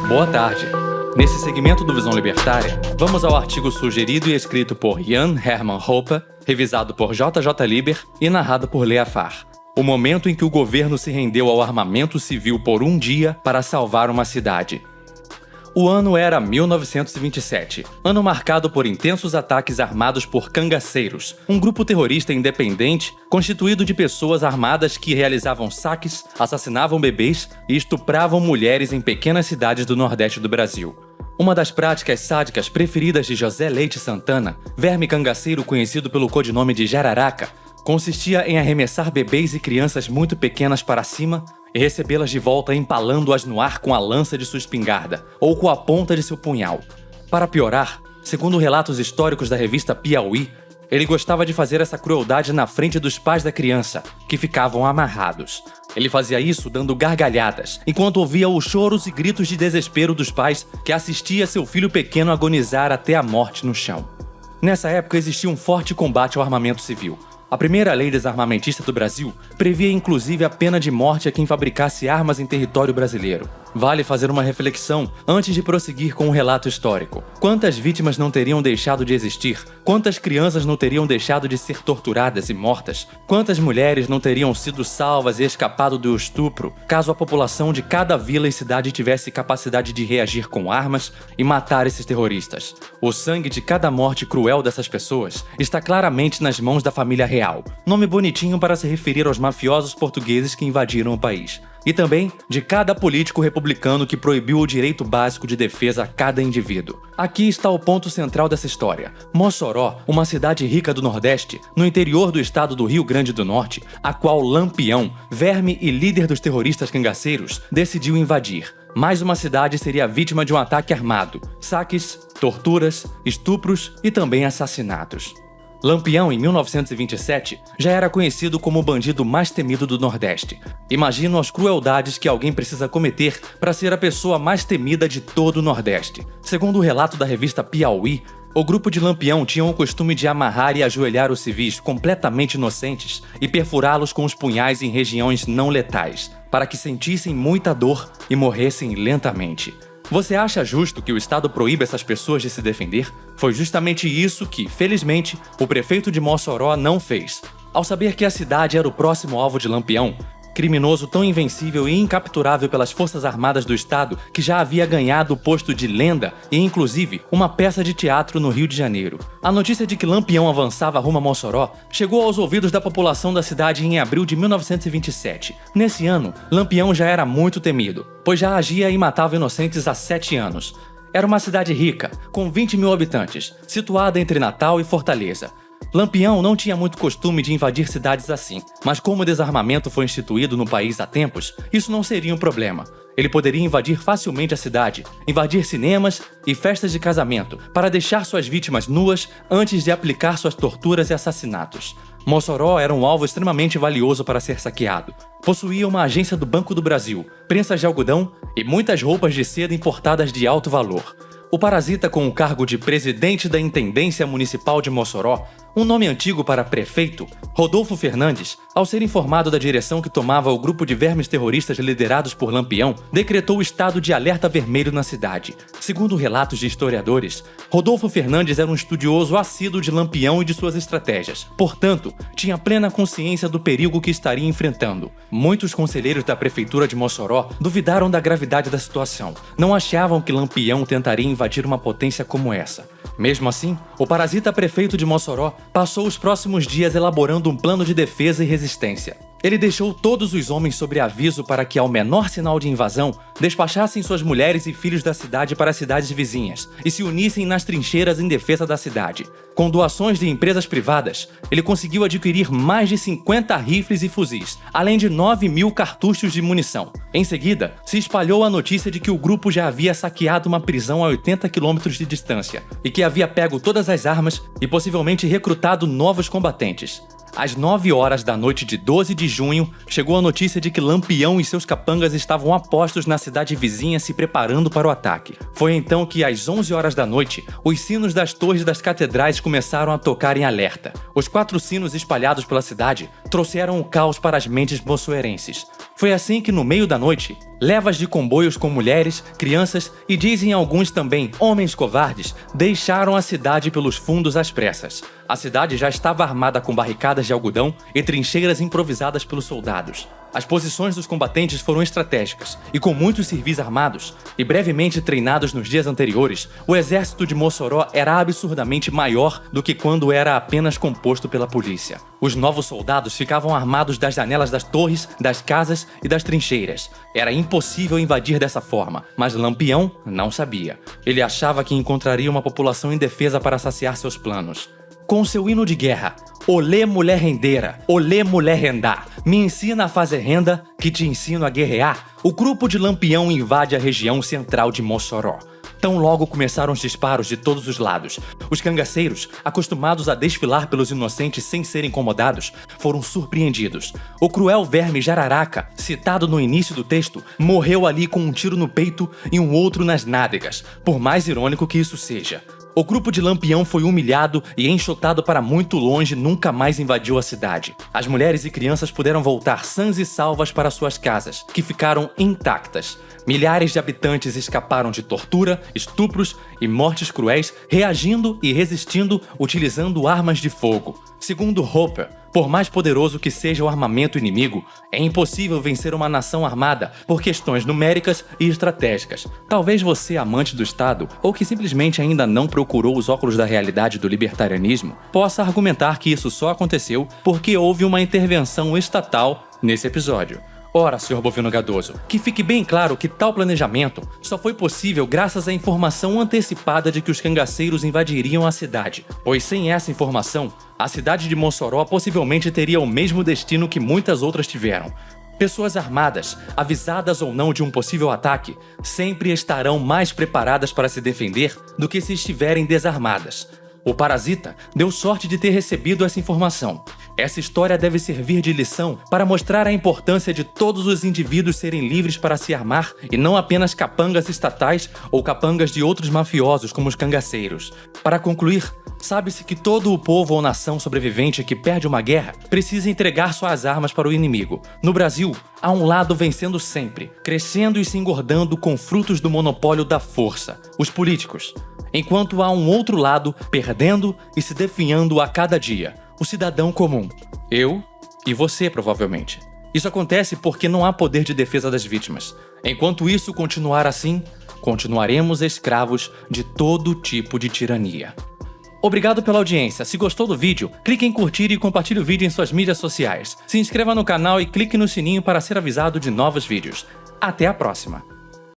Boa tarde. Nesse segmento do Visão Libertária, vamos ao artigo sugerido e escrito por Jan Hermann Hoppe, revisado por JJ Liber e narrado por Lea Farr. O momento em que o governo se rendeu ao armamento civil por um dia para salvar uma cidade. O ano era 1927, ano marcado por intensos ataques armados por cangaceiros, um grupo terrorista independente constituído de pessoas armadas que realizavam saques, assassinavam bebês e estupravam mulheres em pequenas cidades do Nordeste do Brasil. Uma das práticas sádicas preferidas de José Leite Santana, verme cangaceiro conhecido pelo codinome de Jararaca, consistia em arremessar bebês e crianças muito pequenas para cima e recebê-las de volta empalando-as no ar com a lança de sua espingarda ou com a ponta de seu punhal. Para piorar, segundo relatos históricos da revista Piauí, ele gostava de fazer essa crueldade na frente dos pais da criança, que ficavam amarrados. Ele fazia isso dando gargalhadas, enquanto ouvia os choros e gritos de desespero dos pais que assistia seu filho pequeno agonizar até a morte no chão. Nessa época existia um forte combate ao armamento civil. A primeira lei desarmamentista do Brasil previa inclusive a pena de morte a quem fabricasse armas em território brasileiro. Vale fazer uma reflexão antes de prosseguir com o relato histórico. Quantas vítimas não teriam deixado de existir? Quantas crianças não teriam deixado de ser torturadas e mortas? Quantas mulheres não teriam sido salvas e escapado do estupro, caso a população de cada vila e cidade tivesse capacidade de reagir com armas e matar esses terroristas? O sangue de cada morte cruel dessas pessoas está claramente nas mãos da família real, nome bonitinho para se referir aos mafiosos portugueses que invadiram o país. E também de cada político republicano que proibiu o direito básico de defesa a cada indivíduo. Aqui está o ponto central dessa história. Mossoró, uma cidade rica do Nordeste, no interior do estado do Rio Grande do Norte, a qual Lampião, verme e líder dos terroristas cangaceiros, decidiu invadir. Mais uma cidade seria vítima de um ataque armado, saques, torturas, estupros e também assassinatos. Lampião, em 1927, já era conhecido como o bandido mais temido do Nordeste. Imagino as crueldades que alguém precisa cometer para ser a pessoa mais temida de todo o Nordeste. Segundo o relato da revista Piauí, o grupo de Lampião tinha o costume de amarrar e ajoelhar os civis completamente inocentes e perfurá-los com os punhais em regiões não letais, para que sentissem muita dor e morressem lentamente. Você acha justo que o Estado proíba essas pessoas de se defender? Foi justamente isso que, felizmente, o prefeito de Mossoró não fez. Ao saber que a cidade era o próximo alvo de Lampião, criminoso tão invencível e incapturável pelas Forças Armadas do Estado que já havia ganhado o posto de lenda e, inclusive, uma peça de teatro no Rio de Janeiro. A notícia de que Lampião avançava rumo a Mossoró chegou aos ouvidos da população da cidade em abril de 1927. Nesse ano, Lampião já era muito temido, pois já agia e matava inocentes há 7 anos. Era uma cidade rica, com 20 mil habitantes, situada entre Natal e Fortaleza. Lampião não tinha muito costume de invadir cidades assim, mas como o desarmamento foi instituído no país há tempos, isso não seria um problema. Ele poderia invadir facilmente a cidade, invadir cinemas e festas de casamento, para deixar suas vítimas nuas antes de aplicar suas torturas e assassinatos. Mossoró era um alvo extremamente valioso para ser saqueado. Possuía uma agência do Banco do Brasil, prensas de algodão e muitas roupas de seda importadas de alto valor. O parasita com o cargo de presidente da Intendência Municipal de Mossoró, um nome antigo para prefeito, Rodolfo Fernandes, ao ser informado da direção que tomava o grupo de vermes terroristas liderados por Lampião, decretou o estado de alerta vermelho na cidade. Segundo relatos de historiadores, Rodolfo Fernandes era um estudioso assíduo de Lampião e de suas estratégias. Portanto, tinha plena consciência do perigo que estaria enfrentando. Muitos conselheiros da prefeitura de Mossoró duvidaram da gravidade da situação. Não achavam que Lampião tentaria invadir uma potência como essa. Mesmo assim, o parasita prefeito de Mossoró passou os próximos dias elaborando um plano de defesa e resistência. Ele deixou todos os homens sob aviso para que, ao menor sinal de invasão, despachassem suas mulheres e filhos da cidade para as cidades vizinhas e se unissem nas trincheiras em defesa da cidade. Com doações de empresas privadas, ele conseguiu adquirir mais de 50 rifles e fuzis, além de 9.000 cartuchos de munição. Em seguida, se espalhou a notícia de que o grupo já havia saqueado uma prisão a 80 quilômetros de distância e que havia pego todas as armas e possivelmente recrutado novos combatentes. Às 9 horas da noite de 12 de junho, chegou a notícia de que Lampião e seus capangas estavam a postos na cidade vizinha se preparando para o ataque. Foi então que, às 11 horas da noite, os sinos das torres das catedrais começaram a tocar em alerta. Os 4 sinos espalhados pela cidade trouxeram o caos para as mentes mossoerenses. Foi assim que, no meio da noite, levas de comboios com mulheres, crianças e, dizem alguns também, homens covardes, deixaram a cidade pelos fundos às pressas. A cidade já estava armada com barricadas de algodão e trincheiras improvisadas pelos soldados. As posições dos combatentes foram estratégicas, e com muitos civis armados e brevemente treinados nos dias anteriores, o exército de Mossoró era absurdamente maior do que quando era apenas composto pela polícia. Os novos soldados ficavam armados das janelas das torres, das casas e das trincheiras. Era impossível invadir dessa forma, mas Lampião não sabia. Ele achava que encontraria uma população indefesa para saciar seus planos. Com seu hino de guerra, olê mulher rendeira, olê mulher rendar, me ensina a fazer renda, que te ensino a guerrear, o grupo de Lampião invade a região central de Mossoró. Tão logo começaram os disparos de todos os lados. Os cangaceiros, acostumados a desfilar pelos inocentes sem serem incomodados, foram surpreendidos. O cruel verme Jararaca, citado no início do texto, morreu ali com um tiro no peito e um outro nas nádegas, por mais irônico que isso seja. O grupo de Lampião foi humilhado e enxotado para muito longe, nunca mais invadiu a cidade. As mulheres e crianças puderam voltar sãs e salvas para suas casas, que ficaram intactas. Milhares de habitantes escaparam de tortura, estupros e mortes cruéis, reagindo e resistindo utilizando armas de fogo. Segundo Hopper, por mais poderoso que seja o armamento inimigo, é impossível vencer uma nação armada por questões numéricas e estratégicas. Talvez você, amante do Estado, ou que simplesmente ainda não procurou os óculos da realidade do libertarianismo, possa argumentar que isso só aconteceu porque houve uma intervenção estatal nesse episódio. Ora, Sr. Bovino Gadoso, que fique bem claro que tal planejamento só foi possível graças à informação antecipada de que os cangaceiros invadiriam a cidade, pois sem essa informação, a cidade de Mossoró possivelmente teria o mesmo destino que muitas outras tiveram. Pessoas armadas, avisadas ou não de um possível ataque, sempre estarão mais preparadas para se defender do que se estiverem desarmadas. O parasita deu sorte de ter recebido essa informação. Essa história deve servir de lição para mostrar a importância de todos os indivíduos serem livres para se armar e não apenas capangas estatais ou capangas de outros mafiosos como os cangaceiros. Para concluir, sabe-se que todo o povo ou nação sobrevivente que perde uma guerra precisa entregar suas armas para o inimigo. No Brasil, há um lado vencendo sempre, crescendo e se engordando com frutos do monopólio da força, os políticos. Enquanto há um outro lado perdendo e se definhando a cada dia, o cidadão comum. Eu e você, provavelmente. Isso acontece porque não há poder de defesa das vítimas. Enquanto isso continuar assim, continuaremos escravos de todo tipo de tirania. Obrigado pela audiência. Se gostou do vídeo, clique em curtir e compartilhe o vídeo em suas mídias sociais. Se inscreva no canal e clique no sininho para ser avisado de novos vídeos. Até a próxima!